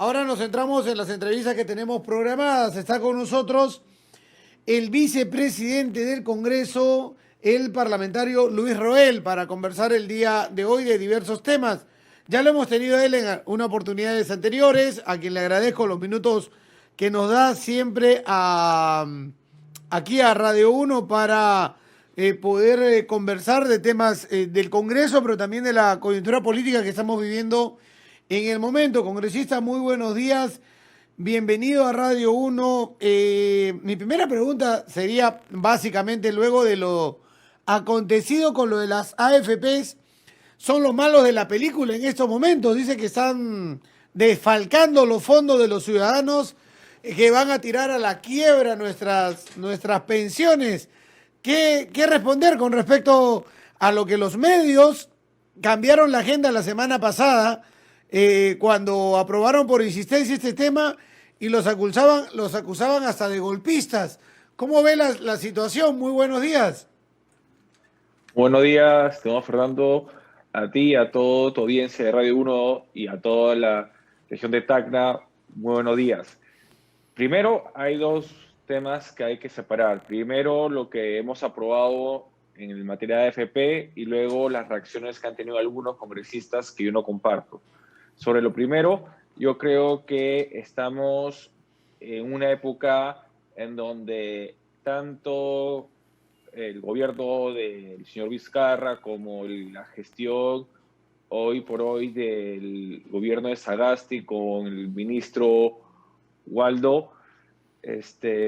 Ahora nos centramos en las entrevistas que tenemos programadas. Está con nosotros el vicepresidente del Congreso, el parlamentario Luis Roel, para conversar el día de hoy de diversos temas. Ya lo hemos tenido a él en unas oportunidades anteriores, a quien le agradezco los minutos que nos da siempre aquí a Radio Uno para poder conversar de temas del Congreso, pero también de la coyuntura política que estamos viviendo en el momento. Congresista, muy buenos días. Bienvenido a Radio Uno. Mi primera pregunta sería básicamente luego de lo acontecido con lo de las AFPs. Son los malos de la película en estos momentos. Dice que están desfalcando los fondos de los ciudadanos, que van a tirar a la quiebra nuestras pensiones. ¿Qué responder con respecto a lo que los medios cambiaron la agenda la semana pasada cuando aprobaron por insistencia este tema y los acusaban hasta de golpistas? ¿Cómo ve la situación? Muy buenos días. Buenos días, estimado Fernando, a ti, a toda tu audiencia de Radio Uno y a toda la región de Tacna. Muy buenos días. Primero, hay dos temas que hay que separar. Primero, lo que hemos aprobado en materia de AFP y luego las reacciones que han tenido algunos congresistas que yo no comparto. Sobre lo primero, yo creo que estamos en una época en donde tanto el gobierno del señor Vizcarra como la gestión hoy por hoy del gobierno de Sagasti con el ministro Waldo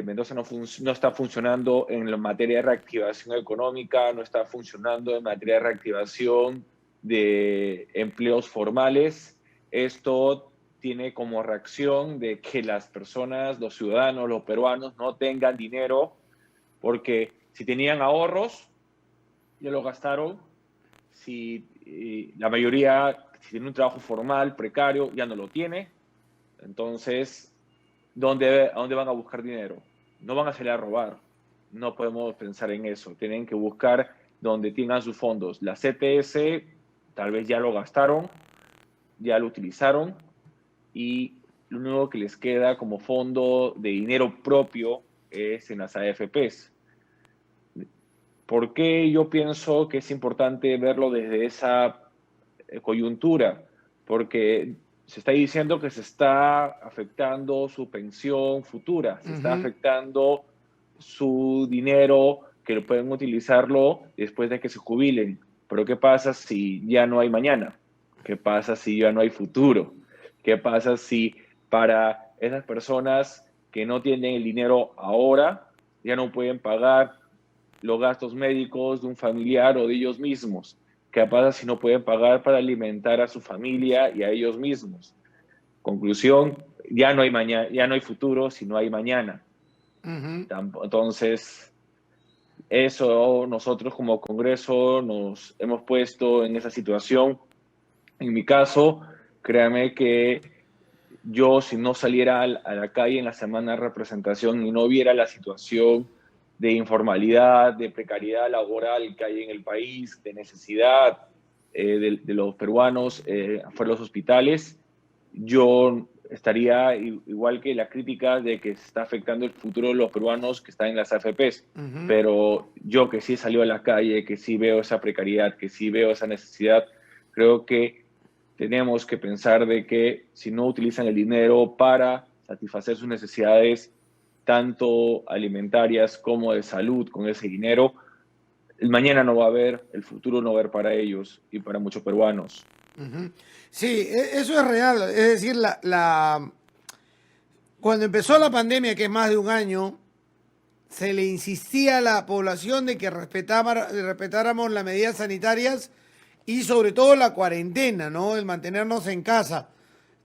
Mendoza no está funcionando en la materia de reactivación económica, no está funcionando en materia de reactivación de empleos formales. Esto tiene como reacción de que las personas, los ciudadanos, los peruanos no tengan dinero, porque si tenían ahorros, ya lo gastaron. Si la mayoría, si tiene un trabajo formal, precario, ya no lo tiene. Entonces, ¿a dónde van a buscar dinero? No van a salir a robar. No podemos pensar en eso. Tienen que buscar donde tengan sus fondos. La CTS tal vez ya lo gastaron, ya lo utilizaron, y lo único que les queda como fondo de dinero propio es en las AFPs. ¿Por qué yo pienso que es importante verlo desde esa coyuntura? Porque se está diciendo que se está afectando su pensión futura, se está afectando su dinero, que lo pueden utilizarlo después de que se jubilen. Pero ¿qué pasa si ya no hay mañana? ¿Qué pasa si ya no hay futuro? ¿Qué pasa si para esas personas que no tienen el dinero ahora ya no pueden pagar los gastos médicos de un familiar o de ellos mismos? ¿Qué pasa si no pueden pagar para alimentar a su familia y a ellos mismos? Conclusión, ya no hay mañana, ya no hay futuro si no hay mañana. Entonces, eso nosotros como Congreso nos hemos puesto en esa situación. En mi caso, créame que yo, si no saliera a la calle en la semana de representación y no viera la situación de informalidad, de precariedad laboral que hay en el país, de necesidad de los peruanos fuera de los hospitales, yo estaría igual que la crítica de que se está afectando el futuro de los peruanos que están en las AFPs. Pero yo, que sí he salido a la calle, que sí veo esa precariedad, que sí veo esa necesidad, creo que tenemos que pensar de que si no utilizan el dinero para satisfacer sus necesidades, tanto alimentarias como de salud, con ese dinero, el mañana no va a haber, el futuro no va a haber para ellos y para muchos peruanos. Sí, eso es real. Es decir, cuando empezó la pandemia, que es más de un año, se le insistía a la población de que respetáramos las medidas sanitarias y sobre todo la cuarentena, ¿no? El mantenernos en casa.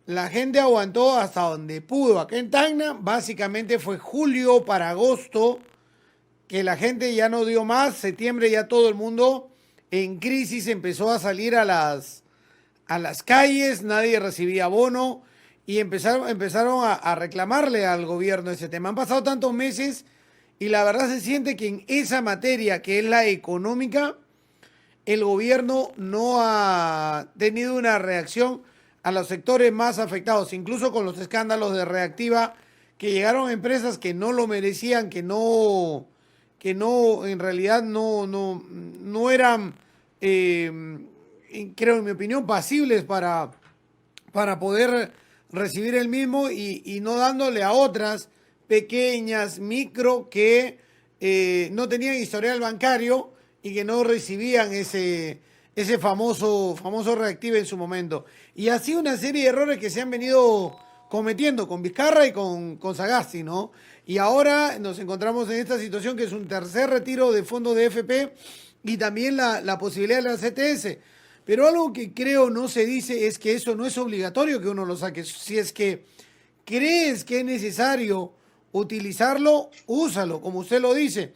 La gente aguantó hasta donde pudo. Acá en Tacna básicamente fue julio para agosto, que la gente ya no dio más. Septiembre ya todo el mundo en crisis empezó a salir a las calles, nadie recibía bono y empezaron a reclamarle al gobierno ese tema. Han pasado tantos meses y la verdad se siente que en esa materia, que es la económica, el gobierno no ha tenido una reacción a los sectores más afectados, incluso con los escándalos de Reactiva, que llegaron a empresas que no lo merecían, en realidad no eran, creo en mi opinión, pasibles para poder recibir el mismo y no dándole a otras pequeñas, micro, que no tenían historial bancario y que no recibían ese famoso Reactiva en su momento. Y así una serie de errores que se han venido cometiendo con Vizcarra y con Sagasti, ¿no? Y ahora nos encontramos en esta situación que es un tercer retiro de fondos de FP y también la posibilidad de la CTS. Pero algo que creo no se dice es que eso no es obligatorio que uno lo saque. Si es que crees que es necesario utilizarlo, úsalo, como usted lo dice.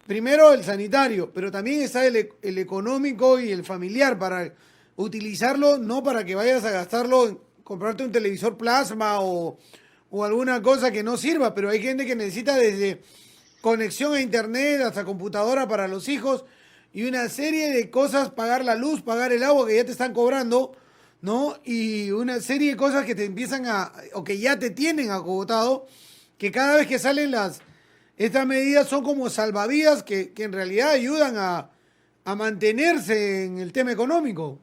Primero el sanitario, pero también está el económico y el familiar para utilizarlo, no para que vayas a gastarlo en comprarte un televisor plasma o alguna cosa que no sirva, pero hay gente que necesita desde conexión a internet hasta computadora para los hijos y una serie de cosas, pagar la luz, pagar el agua que ya te están cobrando, ¿no? Y una serie de cosas que te empiezan o que ya te tienen acogotado, que cada vez que salen estas medidas son como salvavidas que en realidad ayudan a mantenerse en el tema económico.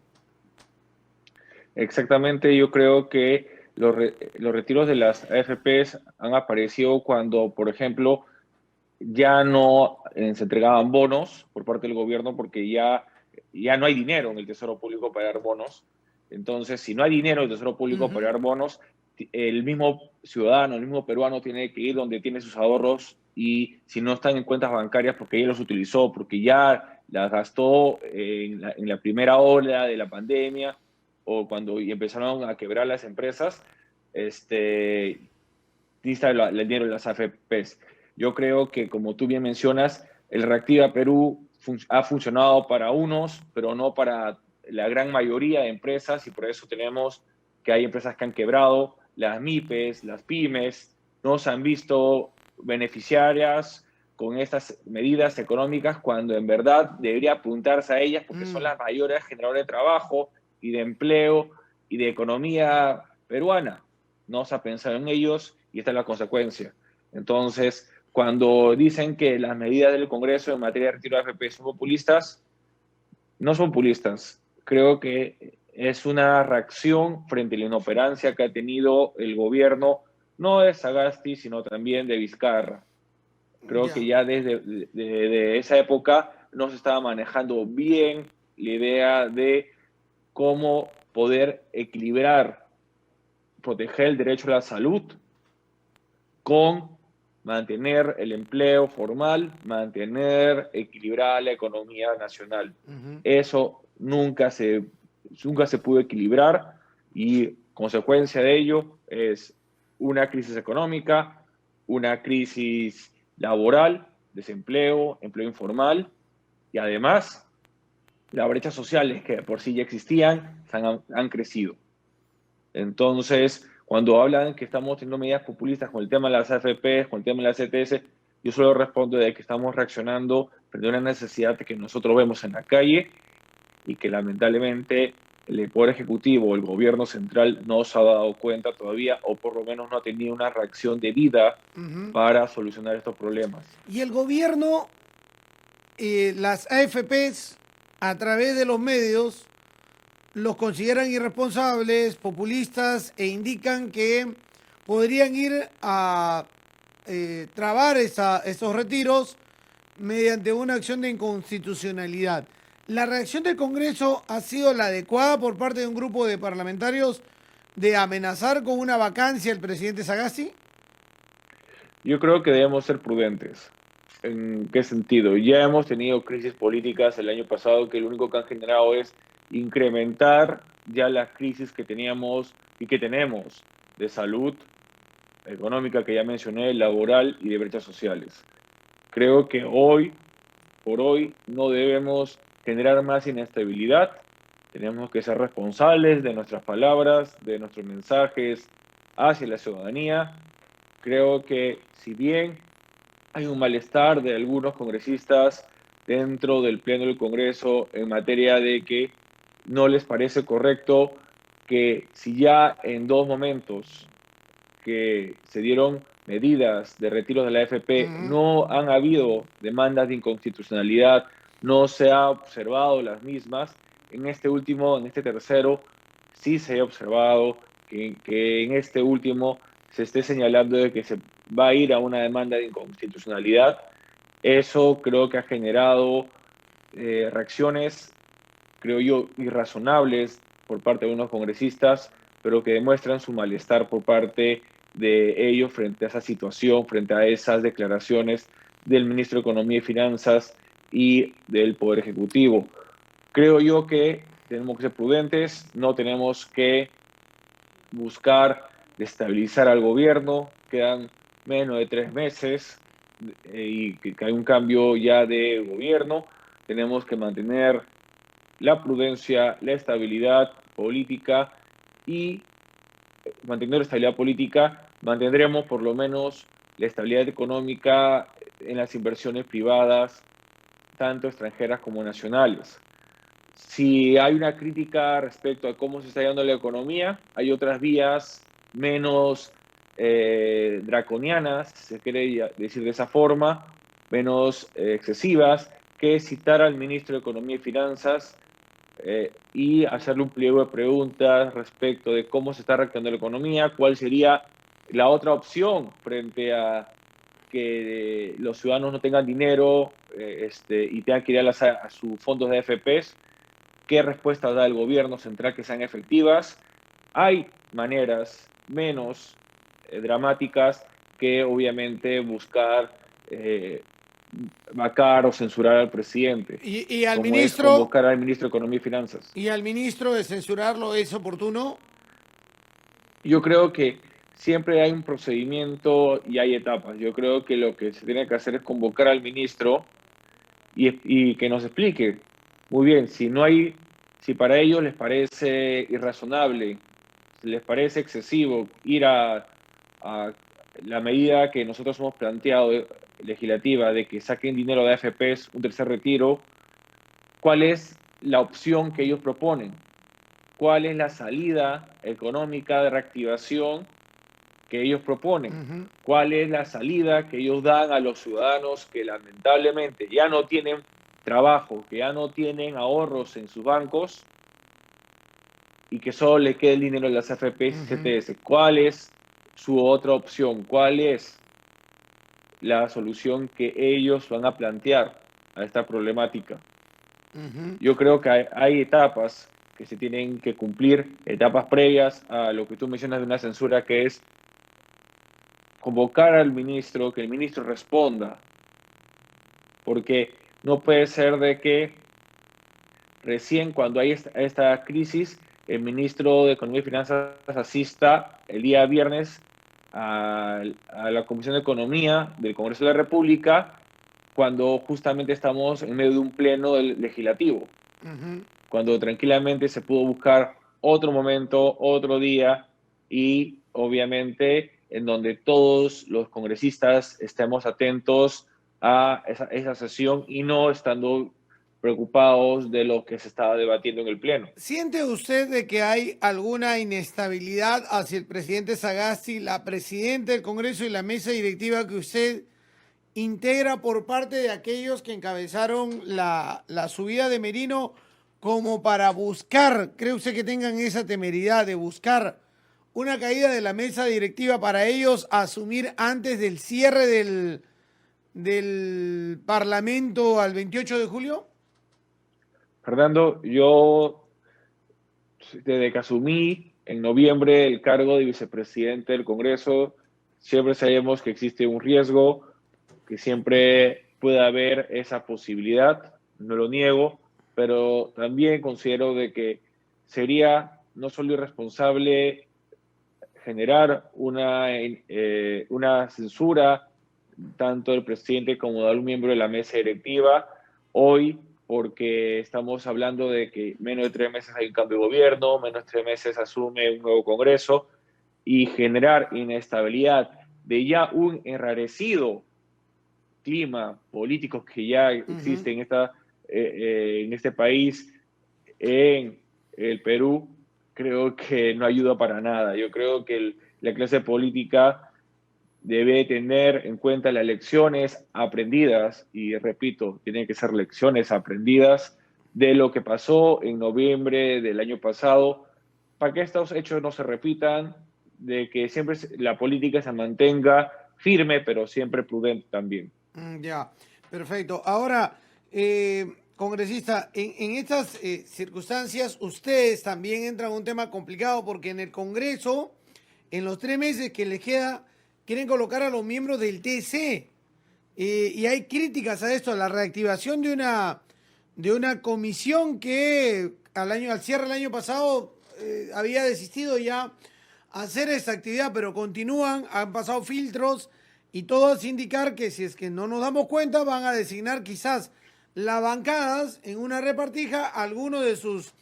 Exactamente, yo creo que los retiros de las AFPs han aparecido cuando, por ejemplo, ya no se entregaban bonos por parte del gobierno porque ya no hay dinero en el Tesoro Público para dar bonos. Entonces, si no hay dinero en el Tesoro Público para dar bonos, el mismo ciudadano, el mismo peruano tiene que ir donde tiene sus ahorros y si no están en cuentas bancarias porque ya los utilizó, porque ya las gastó en la primera ola de la pandemia o cuando empezaron a quebrar las empresas, lista el dinero de las AFPs. Yo creo que, como tú bien mencionas, el Reactiva Perú ha funcionado para unos, pero no para la gran mayoría de empresas, y por eso tenemos que hay empresas que han quebrado, las MIPES, las pymes, no se han visto beneficiarias con estas medidas económicas cuando en verdad debería apuntarse a ellas porque son las mayores generadoras de trabajo y de empleo y de economía peruana. No se ha pensado en ellos y esta es la consecuencia. Entonces, cuando dicen que las medidas del Congreso en materia de retiro de AFP son populistas, no son populistas. Creo que es una reacción frente a la inoperancia que ha tenido el gobierno, no de Sagasti, sino también de Vizcarra. Creo que ya desde esa época no se estaba manejando bien la idea de cómo poder equilibrar, proteger el derecho a la salud con mantener el empleo formal, mantener equilibrada la economía nacional. Eso nunca se pudo equilibrar y consecuencia de ello es una crisis económica, una crisis laboral, desempleo, empleo informal y además las brechas sociales que por sí ya existían han crecido. Entonces, cuando hablan que estamos teniendo medidas populistas con el tema de las AFP, con el tema de las CTS, yo solo respondo de que estamos reaccionando frente a una necesidad que nosotros vemos en la calle y que lamentablemente el Poder Ejecutivo, el gobierno central no se ha dado cuenta todavía o por lo menos no ha tenido una reacción debida para solucionar estos problemas. Y el gobierno, las AFPs, a través de los medios, los consideran irresponsables, populistas e indican que podrían ir a trabar esos retiros mediante una acción de inconstitucionalidad. ¿La reacción del Congreso ha sido la adecuada por parte de un grupo de parlamentarios de amenazar con una vacancia al presidente Sagasti? Yo creo que debemos ser prudentes. ¿En qué sentido? Ya hemos tenido crisis políticas el año pasado que lo único que han generado es incrementar ya las crisis que teníamos y que tenemos de salud económica que ya mencioné, laboral y de brechas sociales. Creo que hoy por hoy no debemos generar más inestabilidad. Tenemos que ser responsables de nuestras palabras, de nuestros mensajes hacia la ciudadanía. Creo que si bien hay un malestar de algunos congresistas dentro del Pleno del Congreso en materia de que no les parece correcto que si ya en dos momentos que se dieron medidas de retiro de la AFP, no han habido demandas de inconstitucionalidad, no se ha observado las mismas, en este tercero, sí se ha observado que en este último se esté señalando de que se va a ir a una demanda de inconstitucionalidad. Eso creo que ha generado reacciones, creo yo, irrazonables por parte de unos congresistas, pero que demuestran su malestar por parte de ellos frente a esa situación, frente a esas declaraciones del ministro de Economía y Finanzas y del Poder Ejecutivo. Creo yo que tenemos que ser prudentes, no tenemos que buscar destabilizar al gobierno, quedan menos de 3 meses y que hay un cambio ya de gobierno, tenemos que mantener la prudencia, la estabilidad política y manteniendo la estabilidad política, mantendremos por lo menos la estabilidad económica en las inversiones privadas, tanto extranjeras como nacionales. Si hay una crítica respecto a cómo se está llevando la economía, hay otras vías menos draconianas, si se quiere decir de esa forma, menos excesivas, que citar al ministro de Economía y Finanzas y hacerle un pliego de preguntas respecto de cómo se está reactivando la economía, cuál sería la otra opción frente a que los ciudadanos no tengan dinero y tengan que ir a sus fondos de AFPs, qué respuestas da el gobierno central que sean efectivas. Hay maneras menos dramáticas que obviamente buscar vacar o censurar al presidente, Y al como es ministro, convocar al ministro de Economía y Finanzas. y al ministro de censurarlo, ¿es oportuno? Yo creo que siempre hay un procedimiento y hay etapas. Yo creo que lo que se tiene que hacer es convocar al ministro y que nos explique muy bien si para ellos les parece irrazonable, si les parece excesivo ir a la medida que nosotros hemos planteado legislativa de que saquen dinero de AFPs, un tercer retiro, ¿cuál es la opción que ellos proponen? ¿Cuál es la salida económica de reactivación que ellos proponen? ¿Cuál es la salida que ellos dan a los ciudadanos que lamentablemente ya no tienen trabajo, que ya no tienen ahorros en sus bancos y que solo le queda el dinero en las AFPs y CTS? ¿Cuál es su otra opción? ¿Cuál es la solución que ellos van a plantear a esta problemática? Yo creo que hay etapas que se tienen que cumplir, etapas previas a lo que tú mencionas de una censura, que es convocar al ministro, que el ministro responda, porque no puede ser de que recién cuando hay esta crisis, el ministro de Economía y Finanzas asista el día viernes a la Comisión de Economía del Congreso de la República, cuando justamente estamos en medio de un pleno legislativo, cuando tranquilamente se pudo buscar otro momento, otro día, y obviamente en donde todos los congresistas estemos atentos a esa sesión y no estando preocupados de lo que se estaba debatiendo en el pleno. ¿Siente usted de que hay alguna inestabilidad hacia el presidente Sagasti, la presidenta del Congreso y la mesa directiva que usted integra por parte de aquellos que encabezaron la subida de Merino, como para buscar, cree usted que tengan esa temeridad de buscar una caída de la mesa directiva para ellos asumir antes del cierre del Parlamento al 28 de julio? Fernando, yo desde que asumí en noviembre el cargo de vicepresidente del Congreso, siempre sabemos que existe un riesgo, que siempre puede haber esa posibilidad, no lo niego, pero también considero de que sería no solo irresponsable generar una censura tanto del presidente como de un miembro de la mesa directiva hoy, porque estamos hablando de que menos de 3 meses hay un cambio de gobierno, menos de 3 meses asume un nuevo Congreso, y generar inestabilidad de ya un enrarecido clima político que ya existe en este país, en el Perú. creo que no ayuda para nada. Yo creo que la clase política debe tener en cuenta las lecciones aprendidas, y repito, tienen que ser lecciones aprendidas de lo que pasó en noviembre del año pasado, para que estos hechos no se repitan, de que siempre la política se mantenga firme, pero siempre prudente también. Ya, perfecto. Ahora, congresista, en estas circunstancias, ustedes también entran en un tema complicado porque en el Congreso, en los 3 meses que les queda, quieren colocar a los miembros del TC. Y hay críticas a esto, a la reactivación de una comisión que al cierre del año pasado había desistido ya hacer esta actividad, pero continúan, han pasado filtros y todo hace indicar que si es que no nos damos cuenta van a designar quizás las bancadas en una repartija a alguno de sus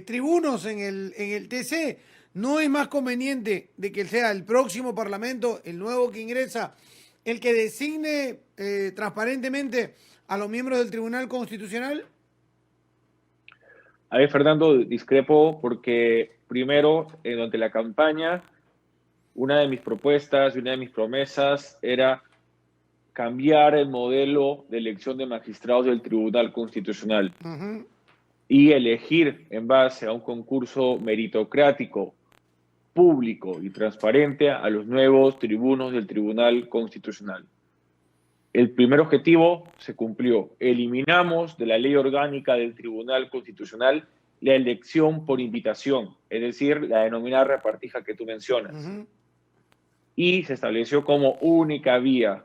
tribunos en el TC. ¿No es más conveniente de que sea el próximo Parlamento, el nuevo que ingresa, el que designe transparentemente a los miembros del Tribunal Constitucional? A ver, Fernando, discrepo porque primero, durante la campaña, una de mis propuestas y una de mis promesas era cambiar el modelo de elección de magistrados del Tribunal Constitucional y elegir en base a un concurso meritocrático, público y transparente a los nuevos tribunos del Tribunal Constitucional. El primer objetivo se cumplió. Eliminamos de la ley orgánica del Tribunal Constitucional la elección por invitación, es decir, la denominada repartija que tú mencionas. Y se estableció como única vía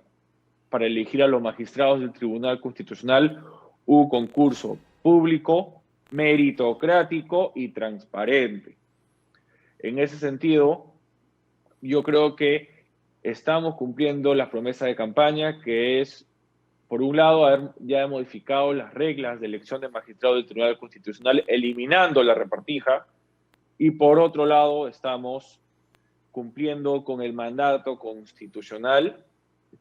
para elegir a los magistrados del Tribunal Constitucional un concurso público, meritocrático y transparente. En ese sentido, yo creo que estamos cumpliendo la promesa de campaña, que es, por un lado, haber ya modificado las reglas de elección de magistrados del Tribunal Constitucional, eliminando la repartija, y por otro lado, estamos cumpliendo con el mandato constitucional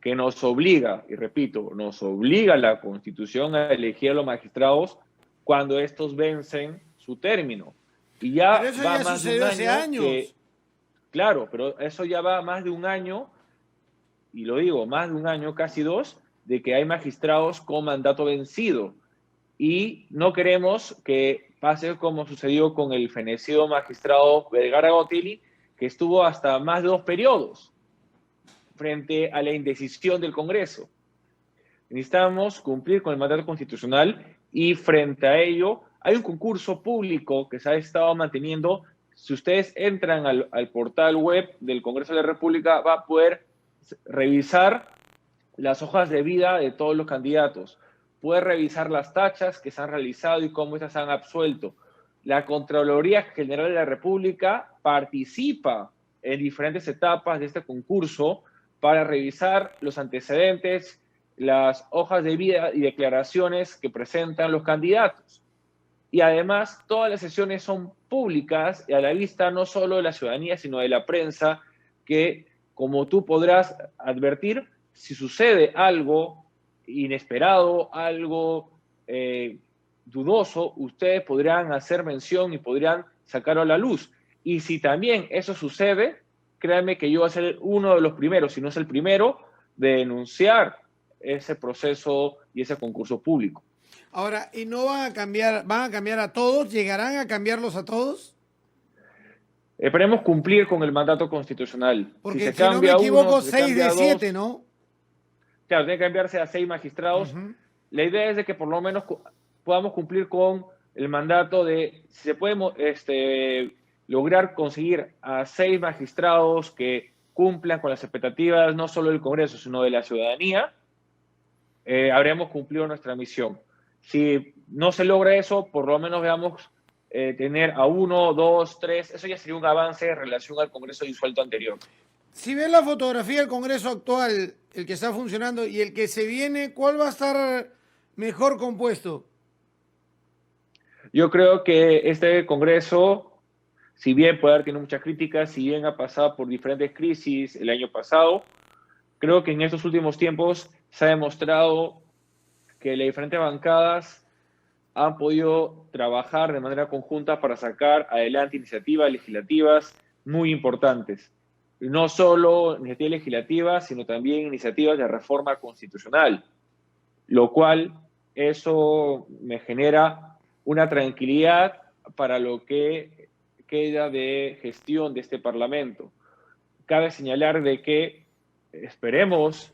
que nos obliga, y repito, nos obliga la Constitución a elegir a los magistrados cuando estos vencen su término. Y ya pero eso va ya más de sucedió un hace año años. claro, pero eso ya va más de un año, y lo digo, más de un año, casi 2, de que hay magistrados con mandato vencido. Y no queremos que pase como sucedió con el fenecido magistrado Vergara Gotilli, que estuvo hasta más de 2 periodos frente a la indecisión del Congreso. Necesitamos cumplir con el mandato constitucional y frente a ello hay un concurso público que se ha estado manteniendo. Si ustedes entran al portal web del Congreso de la República, va a poder revisar las hojas de vida de todos los candidatos, puede revisar las tachas que se han realizado y cómo estas se han absuelto. La Contraloría General de la República participa en diferentes etapas de este concurso para revisar los antecedentes, las hojas de vida y declaraciones que presentan los candidatos. Y además, todas las sesiones son públicas y a la vista no solo de la ciudadanía, sino de la prensa, que, como tú podrás advertir, si sucede algo inesperado, algo dudoso, ustedes podrán hacer mención y podrán sacarlo a la luz. Y si también eso sucede, créanme que yo voy a ser uno de los primeros, si no es el primero, de denunciar ese proceso y ese concurso público. Ahora, ¿y no van a cambiar a todos? ¿Llegarán a cambiarlos a todos? Esperemos cumplir con el mandato constitucional. Porque si no me equivoco, 6 de 7, ¿no? Claro, tiene que cambiarse a 6 magistrados. La idea es de que por lo menos podamos cumplir con el mandato de, si se puede lograr conseguir a 6 magistrados que cumplan con las expectativas no solo del Congreso, sino de la ciudadanía, habremos cumplido nuestra misión. Si no se logra eso, por lo menos veamos tener a 1, 2, 3, eso ya sería un avance en relación al Congreso disuelto anterior. Si ven la fotografía del Congreso actual, el que está funcionando y el que se viene, ¿cuál va a estar mejor compuesto? Yo creo que este Congreso, si bien puede haber tenido muchas críticas, si bien ha pasado por diferentes crisis el año pasado, creo que en estos últimos tiempos se ha demostrado que las diferentes bancadas han podido trabajar de manera conjunta para sacar adelante iniciativas legislativas muy importantes. No solo iniciativas legislativas, sino también iniciativas de reforma constitucional, lo cual eso me genera una tranquilidad para lo que queda de gestión de este Parlamento. Cabe señalar de que esperemos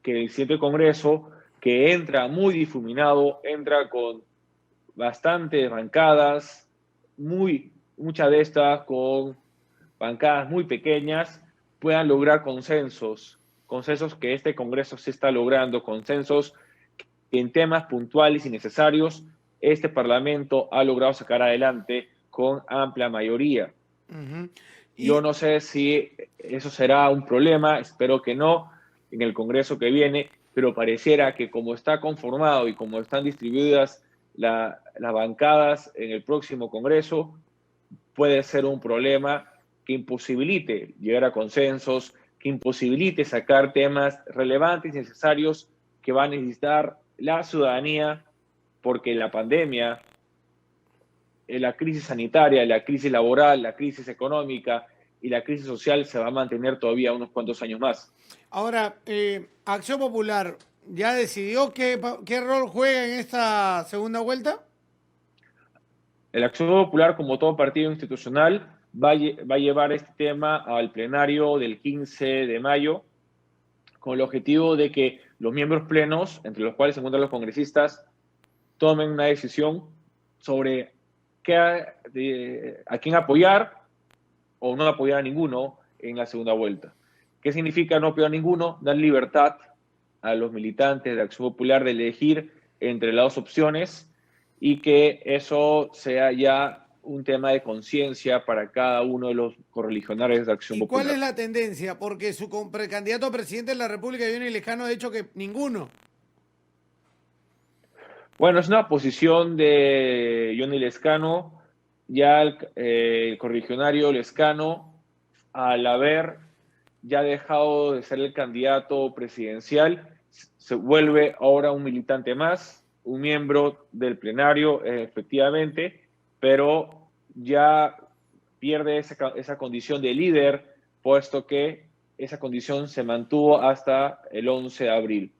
que el siguiente Congreso, que entra muy difuminado, entra con bastantes bancadas, muchas de estas con bancadas muy pequeñas, puedan lograr consensos que este Congreso se está logrando, consensos que en temas puntuales y necesarios este Parlamento ha logrado sacar adelante con amplia mayoría. Uh-huh. Yo no sé si eso será un problema, espero que no, en el Congreso que viene, pero pareciera que como está conformado y como están distribuidas las bancadas en el próximo Congreso, puede ser un problema que imposibilite llegar a consensos, que imposibilite sacar temas relevantes y necesarios que va a necesitar la ciudadanía, porque la pandemia, la crisis sanitaria, la crisis laboral, la crisis económica y la crisis social se va a mantener todavía unos cuantos años más. Ahora, Acción Popular, ¿ya decidió qué rol juega en esta segunda vuelta? El Acción Popular, como todo partido institucional, va a llevar este tema al plenario del 15 de mayo con el objetivo de que los miembros plenos, entre los cuales se encuentran los congresistas, tomen una decisión sobre a quién apoyar o no apoyar a ninguno en la segunda vuelta. ¿Qué significa no apoyar a ninguno? Dar libertad a los militantes de Acción Popular de elegir entre las dos opciones y que eso sea ya un tema de conciencia para cada uno de los correligionarios de Acción Popular. ¿Y cuál es la tendencia? Porque su precandidato a presidente de la República, Johnny Lescano, ha dicho que ninguno. Bueno, es una posición de Johnny Lescano. Ya el correligionario Lescano, al haber ya dejado de ser el candidato presidencial, se vuelve ahora un militante más, un miembro del plenario, efectivamente, pero ya pierde esa condición de líder, puesto que esa condición se mantuvo hasta el 11 de abril.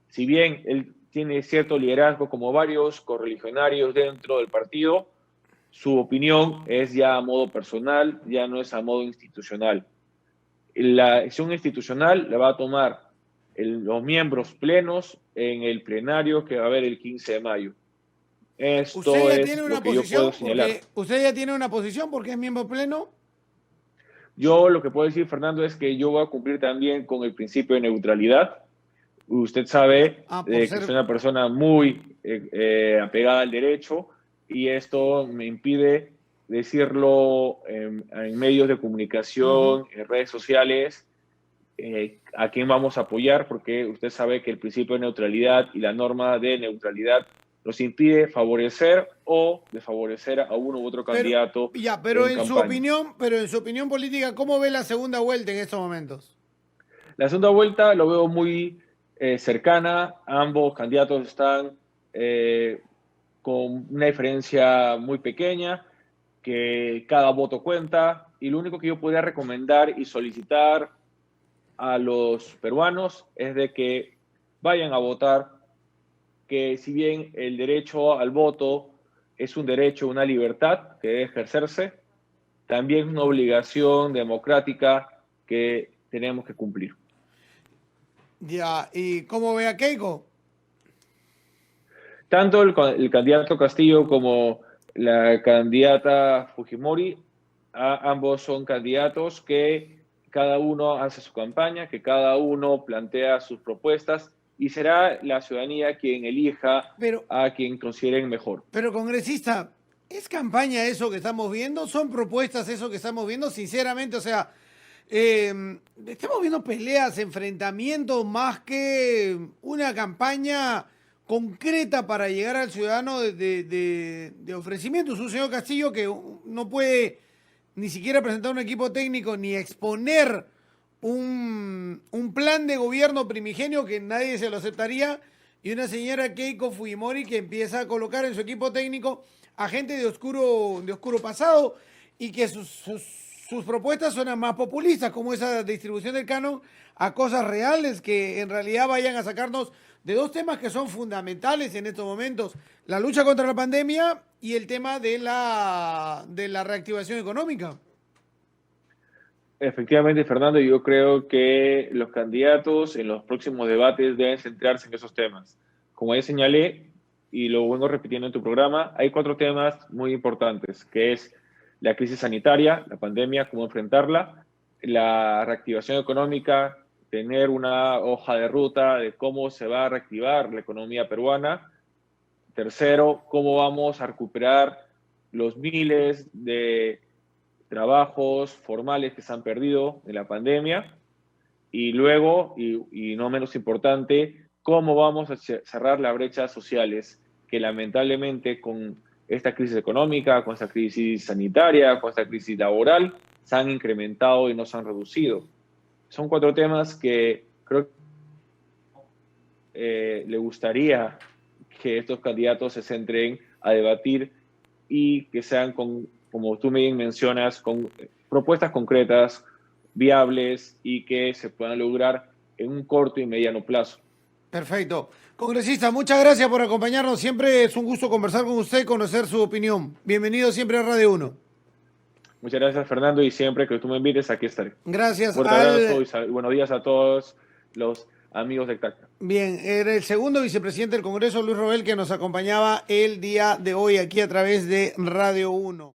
Si bien él tiene cierto liderazgo como varios correligionarios dentro del partido, su opinión es ya a modo personal, ya no es a modo institucional. La acción institucional la va a tomar los miembros plenos en el plenario que va a haber el 15 de mayo. Esto es lo que yo puedo señalar. ¿Usted ya tiene una posición porque es miembro pleno? Yo lo que puedo decir, Fernando, es que yo voy a cumplir también con el principio de neutralidad. Usted sabe que soy una persona muy apegada al derecho y esto me impide decirlo en medios de comunicación, en redes sociales, a quién vamos a apoyar, porque usted sabe que el principio de neutralidad y la norma de neutralidad nos impide favorecer o desfavorecer a uno u otro candidato. Pero en su opinión política, ¿cómo ve la segunda vuelta en estos momentos? La segunda vuelta lo veo muy cercana. Ambos candidatos están con una diferencia muy pequeña, que cada voto cuenta, y lo único que yo podría recomendar y solicitar a los peruanos es de que vayan a votar, que si bien el derecho al voto es un derecho, una libertad que debe ejercerse, también es una obligación democrática que tenemos que cumplir. Ya, ¿y cómo ve a Keiko? Tanto el candidato Castillo como la candidata Fujimori, ambos son candidatos que cada uno hace su campaña, que cada uno plantea sus propuestas y será la ciudadanía quien elija a quien consideren mejor. Pero, congresista, ¿es campaña eso que estamos viendo? ¿Son propuestas eso que estamos viendo? Sinceramente, o sea, estamos viendo peleas, enfrentamientos, más que una campaña concreta para llegar al ciudadano de ofrecimientos. Un señor Castillo que no puede ni siquiera presentar un equipo técnico ni exponer un plan de gobierno primigenio que nadie se lo aceptaría, y una señora Keiko Fujimori que empieza a colocar en su equipo técnico a gente de oscuro pasado y que sus propuestas suenan más populistas, como esa distribución del canon a cosas reales que en realidad vayan a sacarnos de dos temas que son fundamentales en estos momentos: la lucha contra la pandemia y el tema de la reactivación económica. Efectivamente, Fernando, yo creo que los candidatos en los próximos debates deben centrarse en esos temas. Como ya señalé, y lo vengo repitiendo en tu programa, hay 4 temas muy importantes, que es la crisis sanitaria, la pandemia, cómo enfrentarla, la reactivación económica, tener una hoja de ruta de cómo se va a reactivar la economía peruana. Tercero, cómo vamos a recuperar los miles de trabajos formales que se han perdido en la pandemia. Y luego, y no menos importante, cómo vamos a cerrar las brechas sociales que lamentablemente con esta crisis económica, con esta crisis sanitaria, con esta crisis laboral, se han incrementado y no se han reducido. Son 4 temas que creo que le gustaría que estos candidatos se centren a debatir y que sean, como tú bien mencionas, con propuestas concretas, viables y que se puedan lograr en un corto y mediano plazo. Perfecto. Congresista, muchas gracias por acompañarnos. Siempre es un gusto conversar con usted y conocer su opinión. Bienvenido siempre a Radio 1. Muchas gracias, Fernando, y siempre que tú me invites, aquí estaré. Gracias. Un fuerte abrazo y buenos días a todos los amigos de TACNA. Bien, era el segundo vicepresidente del Congreso, Luis Roel, que nos acompañaba el día de hoy aquí a través de Radio 1.